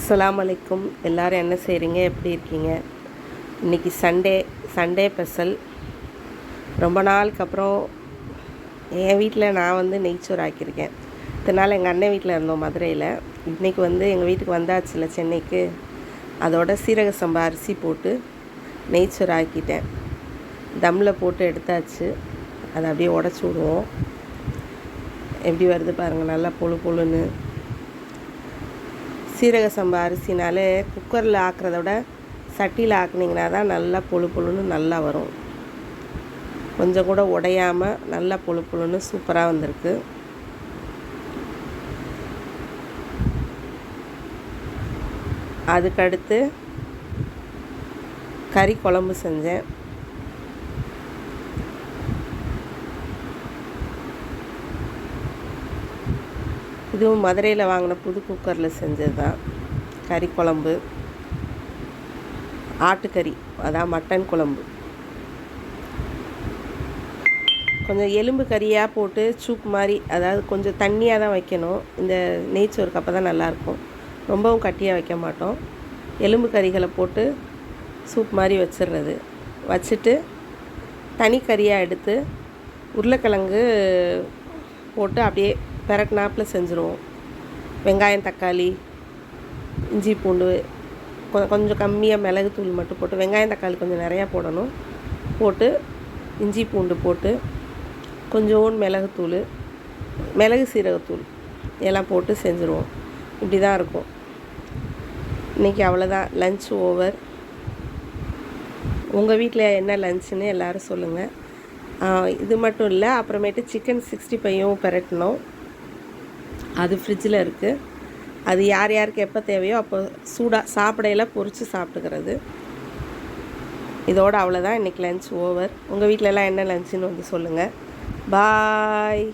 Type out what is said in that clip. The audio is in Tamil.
அஸ்ஸலாமு அலைக்கும். எல்லோரும் என்ன செய்கிறீங்க, எப்படி இருக்கீங்க? இன்றைக்கி சண்டே ஸ்பெஷல். ரொம்ப நாளுக்கு அப்புறம் என் வீட்டில் நான் நெய்ச்சோறு ஆக்கியிருக்கேன். இத்தனை நாள் எங்கள் அண்ணன் வீட்டில் இருந்தோம் மதுரையில். இன்றைக்கி எங்கள் வீட்டுக்கு வந்தாச்சுல சென்னைக்கு, அதோட சீரக சம்பா அரிசி போட்டு நெய்ச்சோறு ஆக்கிட்டேன். தம்மில் போட்டு எடுத்தாச்சு. அதை அப்படியே உடச்சி விடுவோம். எப்படி வருது பாருங்கள், நல்லா பொழு பொழுன்னு. சீரக சம்பா அரிசினாலே குக்கரில் ஆக்கிறத விட சட்டியில் ஆக்குனிங்கன்னா தான் நல்லா பொழு பொழுன்னு நல்லா வரும். கொஞ்சம் கூட உடையாமல் நல்லா பொழு பொழுன்னு சூப்பராக வந்திருக்கு. அதுக்கடுத்து கறி குழம்பு செஞ்சேன். இதுவும் மதுரையில் வாங்கின புது குக்கரில் செஞ்சது தான். கறி குழம்பு, ஆட்டுக்கறி, அதான் மட்டன் குழம்பு. கொஞ்சம் எலும்பு கறியாக போட்டு சூப் மாதிரி, அதாவது கொஞ்சம் தண்ணியாக தான் வைக்கணும் இந்த நெய்ச்சோறுக்கு, அப்போ தான் நல்லாயிருக்கும். ரொம்பவும் கட்டியாக வைக்க மாட்டோம். எலும்பு கறிகளை போட்டு சூப் மாதிரி வச்சிடுறது. வச்சுட்டு தனி கறியாக எடுத்து உருளைக்கிழங்கு போட்டு அப்படியே பெரட்னாப்பில் செஞ்சுருவோம். வெங்காயம், தக்காளி, இஞ்சி பூண்டு, கொஞ்சம் கம்மியாக மிளகுத்தூள் மட்டும் போட்டு, வெங்காயம் தக்காளி கொஞ்சம் நிறையா போடணும். போட்டு இஞ்சி பூண்டு போட்டு கொஞ்சோண்டு மிளகுத்தூள், மிளகு சீரகத்தூள் எல்லாம் போட்டு செஞ்சுருவோம். இப்படி தான் இருக்கும். இன்றைக்கி அவ்வளோதான். Lunch over. உங்கள் வீட்டில் என்ன லன்ச்சுன்னு எல்லோரும் சொல்லுங்கள். இது மட்டும் இல்லை, அப்புறமேட்டு சிக்கன் 65 பெரட்டணும். அது ஃப்ரிட்ஜில் இருக்குது. அது யார் யாருக்கு எப்போ தேவையோ அப்போ சூடாக சாப்பிடையில் பொரித்து சாப்பிட்டுக்கிறது. இதோடு அவ்வளோதான். இன்றைக்கி லன்ச் ஓவர். உங்கள் வீட்டிலலாம் என்ன லன்ச்சுன்னு சொல்லுங்கள். பாய்.